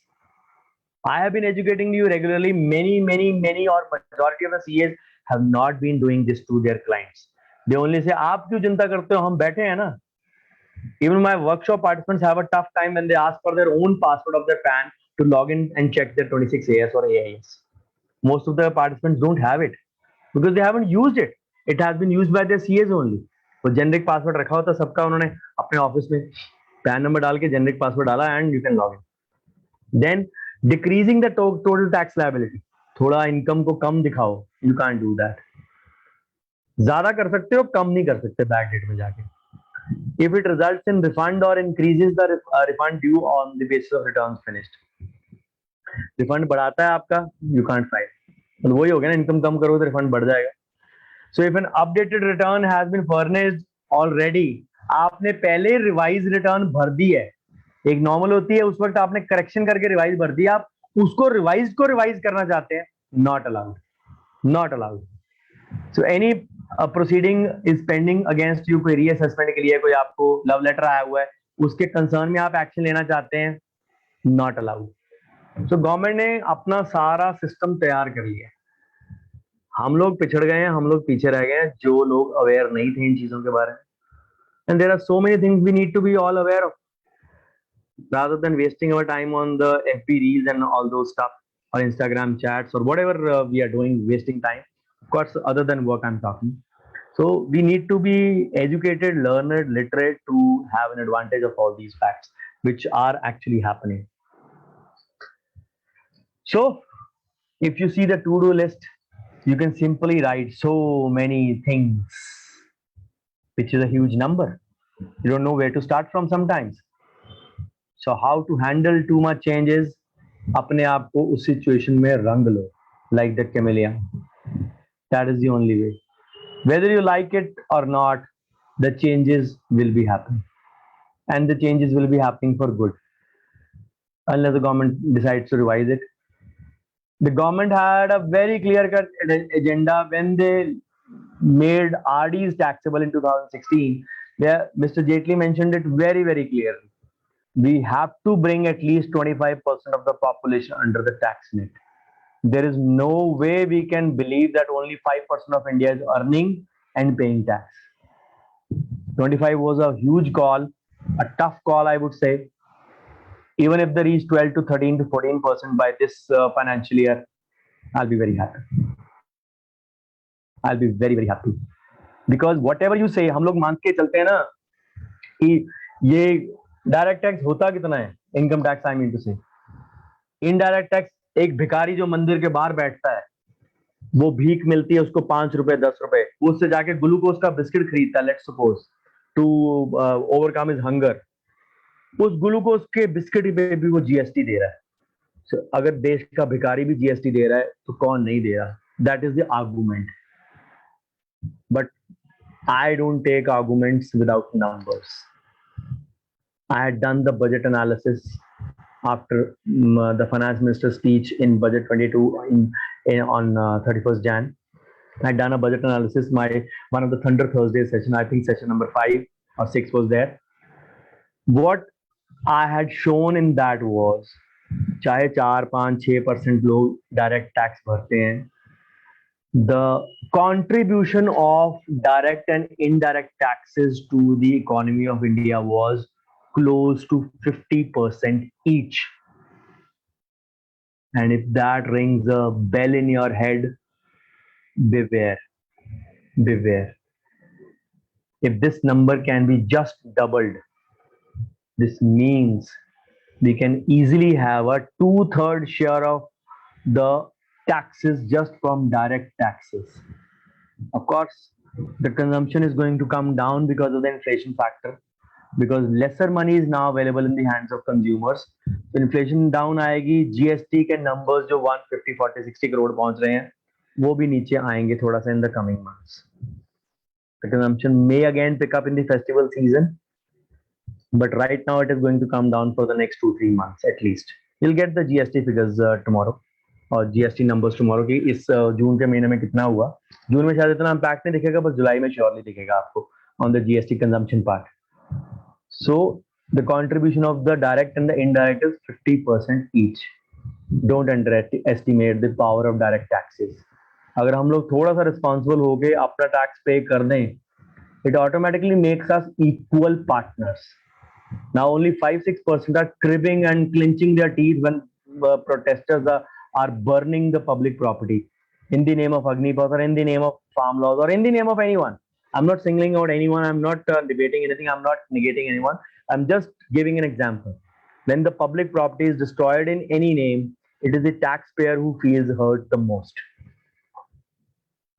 I have been educating you regularly. Many or majority of the CAs have not been doing this to their clients. They only say, आप क्यों चिंता करते हो, हम बैठे हैं ना। Even my workshop participants have a tough time when they ask for their own password of their PAN to log in and check their 26AS or AIS. Most of the participants don't have it because they haven't used it. It has been used by their CAs only. तो generic password रखा होता सबका, उन्होंने अपने office में pan number डाल के generic password डाला and you can log in. Then decreasing the total tax liability, थोड़ा इनकम को कम दिखाओ, यू कैन डू दैट। ज्यादा कर सकते हो, कम नहीं कर सकते बैक डेट में जाके। If it results in refund और increases the refund due on the basis of returns finished, refund बढ़ाता है आपका, यू कांट फाइल। मतलब वही हो गया ना, इनकम कम करो तो रिफंड बढ़ जाएगा। So if an updated return has been furnished already, आपने पहले रिवाइज रिटर्न भर दी है, एक नॉर्मल होती है, उस वक्त आपने करेक्शन करके रिवाइज भर दी, आप उसको रिवाइज करना चाहते हैं, not allowed, not allowed. So any proceeding is pending against you, कोई रीअसेसमेंट के लिए कोई आपको लव लेटर आया हुआ है, उसके कंसर्न में आप एक्शन लेना चाहते हैं, नॉट अलाउड। सो गवर्नमेंट ने अपना सारा सिस्टम तैयार कर लिया। हम लोग पिछड़ गए हैं, हम लोग पीछे रह गए हैं, जो लोग अवेयर नहीं थे इन चीजों के बारे में। And there are so many things we need to be all aware of, rather than wasting our time on the FB reels and all those stuff or Instagram chats or whatever we are doing, wasting time. Of course, other than work I'm talking. So we need to be educated, learned, literate to have an advantage of all these facts which are actually happening. So if you see the to-do list, you can simply write so many things, which is a huge number. You don't know where to start from sometimes. So how to handle too much changes? अपने आप को उस situation में रंग लो, like the chameleon. That is the only way. Whether you like it or not, the changes will be happening, and the changes will be happening for good, unless the government decides to revise it. The government had a very clear-cut agenda when they made RDs taxable in 2016. There, Mr. Jaitley mentioned it very clearly. We have to bring at least 25% of the population under the tax net. There is no way we can believe that only 5% of India is earning and paying tax. 25 was a huge call, a tough call, I would say. Even if they reach 12 to 13 to 14% by this financial year, I'll be very happy. I'll be very happy. Because whatever you say, हम लोग मान के चलते हैं ना कि ये direct tax होता कितना है, income tax I mean to say. Indirect tax, एक भिखारी जो मंदिर के बाहर बैठता है, वो भीख मिलती है उसको 5 रुपए 10 रुपए, उससे जाके ग्लूकोज का बिस्किट खरीदता है, let's suppose to overcome his hunger, उस ग्लूकोज के बिस्किट पे भी वो GST दे रहा है। so, अगर देश का भिखारी भी GST दे रहा है तो कौन नहीं दे रहा? That is the argument. But I don't take arguments without numbers. I had done the budget analysis after the finance minister's speech in budget 22 on 31st Jan. I'd done a budget analysis. My one of the Thunder Thursday session, I think session number 5 or 6 was there. What I had shown in that was, चाहे 4, 5, 6% लोग direct tax भरते हैं, the contribution of direct and indirect taxes to the economy of India was close to 50% each. And if that rings a bell in your head, beware, beware. If this number can be just doubled, this means we can easily have a 2/3 share of the taxes just from direct taxes. Of course, the consumption is going to come down because of the inflation factor, because lesser money is now available in the hands of consumers. So inflation down आएगी, GST के numbers जो 150, 40, 60 करोड़ पहुंच रहे हैं, वो भी नीचे आएंगे थोड़ा सा in the coming months. The consumption may again pick up in the festival season, but right now it is going to come down for the next 2-3 months at least. You'll get the GST figures tomorrow, और GST numbers tomorrow कि इस जून के महीने में कितना हुआ. जून में शायद इतना इम्पैक्ट नहीं दिखेगा, बस जुलाई में श्योरली दिखेगा आपको on the GST consumption part. So the contribution of the direct and the indirect is 50% each. Don't underestimate the power of direct taxes. अगर हम लोग थोड़ा सा रिस्पॉन्सिबल हो गए अपना टैक्स पे कर दें, it automatically makes us equal partners. Now only 5-6% are cribbing and clenching their teeth when protesters are burning the public property in the name of Agnipath or in the name of farm laws or in the name of anyone. I'm not singling out anyone. I'm not debating anything. I'm not negating anyone. I'm just giving an example. When the public property is destroyed in any name, it is the taxpayer who feels hurt the most.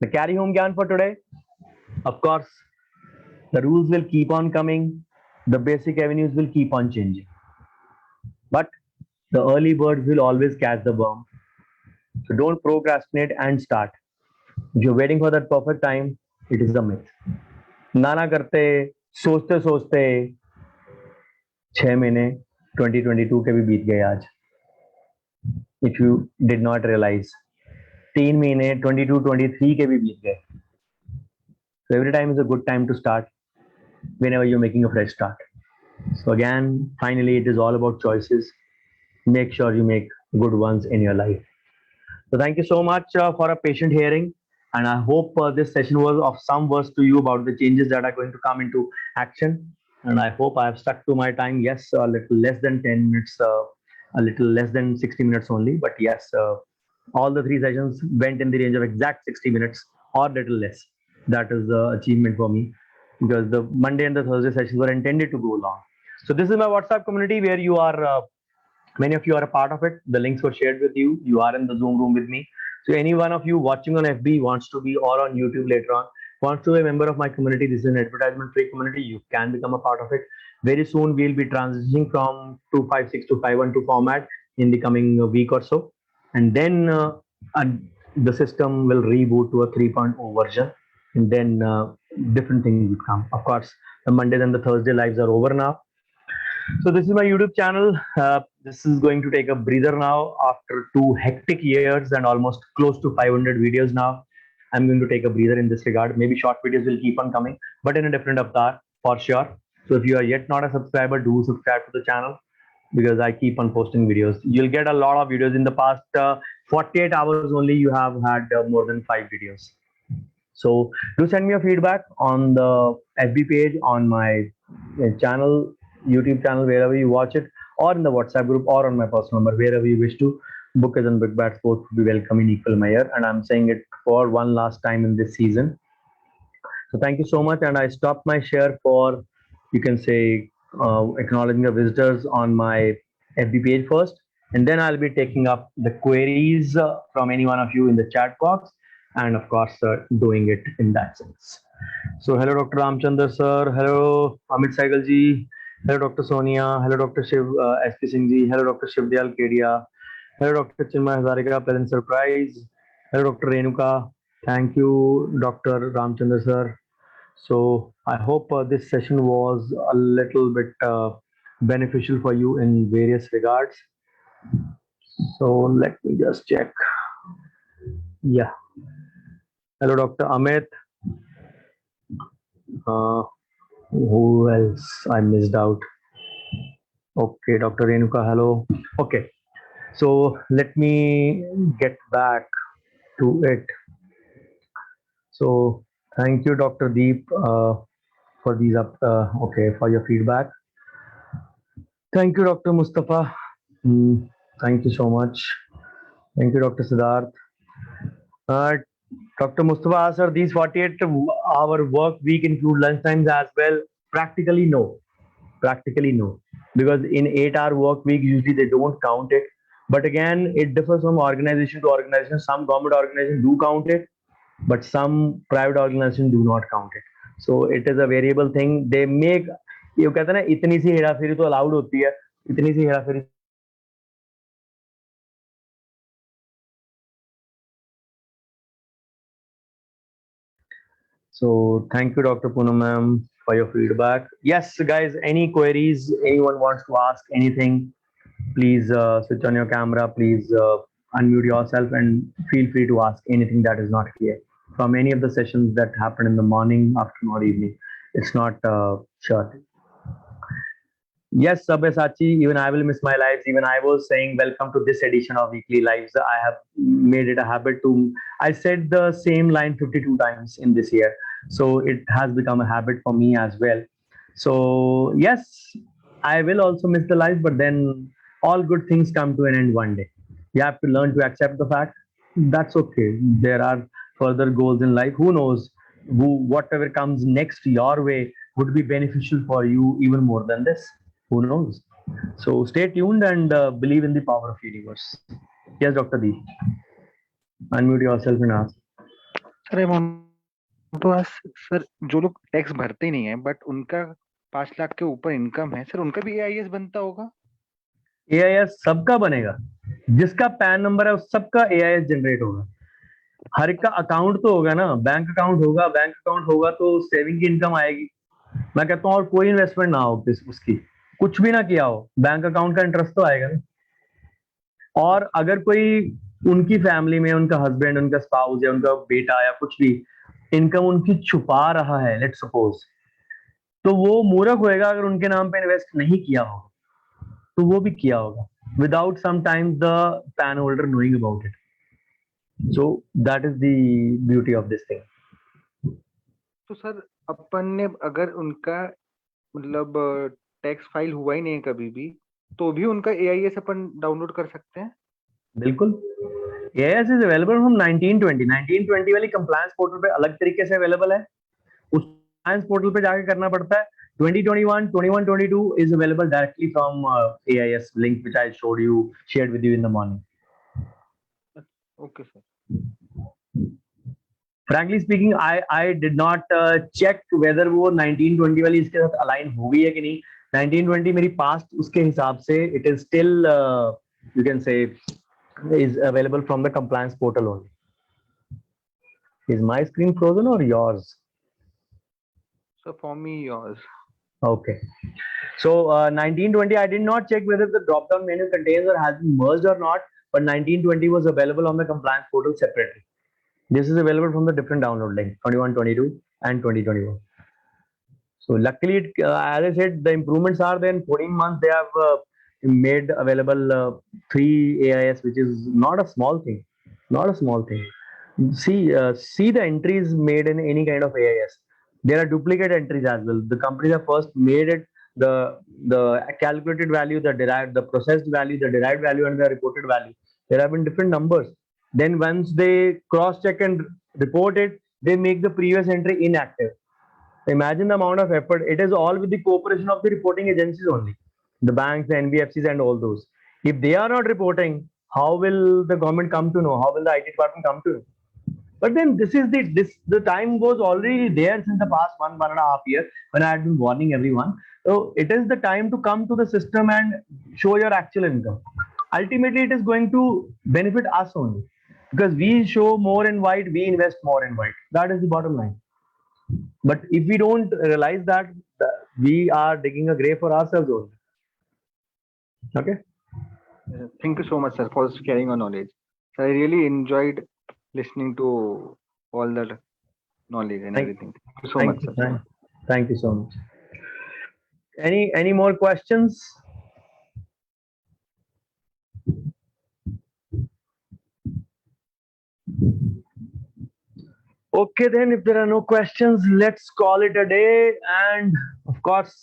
The carry home gyan for today, of course, the rules will keep on coming. The basic avenues will keep on changing. But the early birds will always catch the worm. So don't procrastinate and start. If you're waiting for that perfect time, it is a myth. नाना करते सोचते सोचते 6 महीने 2022 के भी बीत गए आज. If you did not realize, 3 महीने 22-23 के भी बीत गए. So every time is a good time to start whenever you're making a fresh start. So again, finally, it is all about choices. Make sure you make good ones in your life. So thank you so much for a patient hearing. And I hope this session was of some worth to you about the changes that are going to come into action. And I hope I have stuck to my time. Yes, a little less than 10 minutes, a little less than 60 minutes only. But yes, all the 3 sessions went in the range of exact 60 minutes or little less. That is the achievement for me, because the Monday and the Thursday sessions were intended to go long. So this is my WhatsApp community where you are, many of you are a part of it. The links were shared with you. You are in the Zoom room with me. So any one of you watching on FB wants to be, or on YouTube later on, wants to be a member of my community, this is an advertisement-free community, you can become a part of it. Very soon we'll be transitioning from 256 to 512 format in the coming week or so. And then the system will reboot to a 3.0 version. And then different things will come. Of course, the Mondays and the Thursday lives are over now. So this is my YouTube channel. This is going to take a breather now after 2 hectic years and almost close to 500 videos now. I'm going to take a breather in this regard. Maybe short videos will keep on coming, but in a different avatar for sure. So if you are yet not a subscriber, do subscribe to the channel, because I keep on posting videos. You'll get a lot of videos. In the past 48 hours only, you have had more than 5 videos. So do send me your feedback on the FB page, on my channel, YouTube channel, wherever you watch it, or in the WhatsApp group, or on my personal number, wherever you wish to. Bookers and big bats both will be welcome in equal measure, and I'm saying it for one last time in this season. So thank you so much, and I stopped my share for, you can say, acknowledging the visitors on my FB page first, and then I'll be taking up the queries from any one of you in the chat box, and of course doing it in that sense. So hello Dr. Ramchandra sir, hello Amit Saigal ji, hello Dr. Sonia, hello Dr. Shiv S.P. Singh ji, hello Dr. Shivdayal Kedia, hello Dr. Chinmay Hazarika, pleasant surprise, hello Dr. Renuka, Thank you, Dr. Ramchandra sir. So I hope this session was a little bit beneficial for you in various regards. So let me just check. Yeah. Hello, Dr. Amit. Uh, who else I missed out? Okay, Dr. Renuka. Hello. Okay. So let me get back to it. So thank you, Dr. Deep, for these for your feedback. Thank you, Dr. Mustafa. Mm, thank you so much. Thank you, Dr. Siddharth. Uh, Dr. Mustafa asked, are these 48-hour work week include lunch times as well? Practically no. Practically no. Because in 8-hour work week, usually they don't count it. But again, it differs from organization to organization. Some government organizations do count it, but some private organizations do not count it. So it is a variable thing. They make, ये कहते हैं ना इतनी सी हेराफेरी तो allowed होती है, इतनी सी हेराफेरी So thank you, Dr. Poonam ma'am, for your feedback. Yes, guys, any queries, anyone wants to ask anything, please switch on your camera, please unmute yourself and feel free to ask anything that is not clear from any of the sessions that happen in the morning, afternoon, or evening. It's not sure. Yes, Sabyasachi, even I will miss my lives. Even I was saying welcome to this edition of Weekly Lives. I have made it a habit to, I said the same line 52 times in this year. So it has become a habit for me as well. So, yes, I will also miss the life, but then all good things come to an end one day. You have to learn to accept the fact that's okay. There are further goals in life. Who knows? Whatever comes next your way would be beneficial for you even more than this. Who knows? So stay tuned and believe in the power of universe. Yes, Dr. Deep. Unmute yourself and ask. Sir I want to ask sir, जो लोग tax भरते ही नहीं है but उनका 5 लाख के ऊपर income है, sir उनका भी एआईएस बनता होगा? एआईएस सबका बनेगा, जिसका पैन नंबर है उस सबका एआईएस जनरेट होगा। हर एक का अकाउंट तो होगा ना, बैंक अकाउंट होगा, बैंक अकाउंट होगा तो सेविंग की इनकम आएगी। मैं कहता हूँ और कोई इन्वेस्टमेंट ना हो उसकी, कुछ भी ना किया हो, बैंक अकाउंट का इंटरेस्ट तो आएगा ना। और अगर कोई उनकी फैमिली में उनका हस्बैंड, उनका स्पाउस या उनका बेटा या कुछ भी इनकम उनकी छुपा रहा है, लेट्स सपोज, तो वो मूर्ख होएगा अगर उनके नाम पे इन्वेस्ट नहीं किया हो, तो वो भी किया होगा without sometimes the pan holder knowing about it. So that is the beauty of this thing. तो सर अपन ने अगर उनका मतलब टैक्स फाइल हुआ ही नहीं है कभी भी, तो भी उनका एआईएस अपन डाउनलोड कर सकते हैं? बिल्कुल, एआईएस इज अवेलेबल फ्रॉम 1920। 1920 वाली कंप्लायंस पोर्टल पे अलग तरीके से अवेलेबल है, उस कंप्लायंस पोर्टल पे जाके करना पड़ता है। 2021, 21, 22 is available directly from AIS link which I shared with you in the morning. Okay, sir. Frankly speaking, I did not check whether वो 1920 वाली इसके साथ अलाइन हो गई है कि नहीं। 1920 मेरी पास्ट उसके हिसाब से it is still you can say is available from the compliance portal only. Is my screen frozen or yours? So for me, yours. Okay. So 1920, I did not check whether the drop-down menu contains or has been merged or not, but 1920 was available on the compliance portal separately. This is available from the different download link, 21, 22, and 2021. So luckily, as I said, the improvements are there. In 14 months, they have made available 3 AIS, which is not a small thing. Not a small thing. See the entries made in any kind of AIS. There are duplicate entries as well. The companies have first made it the calculated value, the derived, the processed value, the derived value, and the reported value. There have been different numbers. Then once they cross check and report it, they make the previous entry inactive. Imagine the amount of effort. It is all with the cooperation of the reporting agencies only, the banks, the NBFCs, and all those. If they are not reporting, how will the government come to know? How will the IT department come to know? But then the time was already there since the past one and a half years when I had been warning everyone. So it is the time to come to the system and show your actual income. Ultimately, it is going to benefit us only. because we show more in white, we invest more in white. That is the bottom line. But if we don't realize that, we are digging a grave for ourselves only. Okay. Thank you so much, sir, for sharing your knowledge. I really enjoyed listening to all the knowledge and Thank, everything. Thank you so thank much, you, sir. thank you so much. Any more questions? Okay, then if there are no questions, let's call it a day. And of course,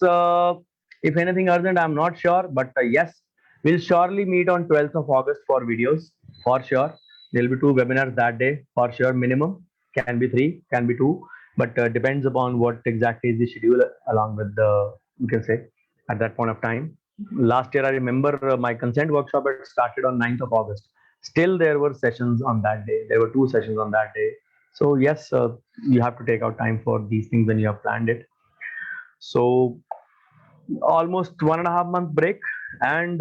if anything urgent, I'm not sure, but yes, we'll surely meet on 12th of August for videos for sure. There'll be two webinars that day for sure, minimum. Can be three, can be two, but depends upon what exactly is the schedule along with the, you can say, at that point of time. Last year, I remember my consent workshop had started on 9th of August. Still, there were sessions on that day. There were two sessions on that day. So yes, you have to take out time for these things when you have planned it. So almost 1.5 month break, and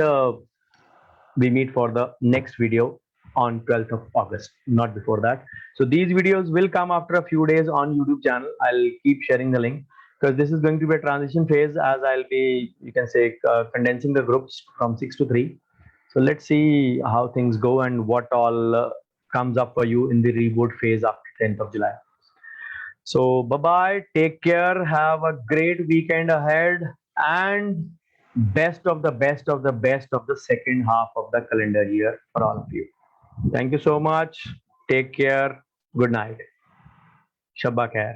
we meet for the next video on 12th of August, not before that. So these videos will come after a few days on YouTube channel. I'll keep sharing the link because this is going to be a transition phase, as I'll be, you can say, condensing the groups from 6 to 3. So let's see how things go and what all comes up for you in the reboot phase after 10th of July. So bye bye, take care, have a great weekend ahead, and best of the best of the best of the second half of the calendar year for all of you. Thank you so much. Take care. Good night. Shabba khair.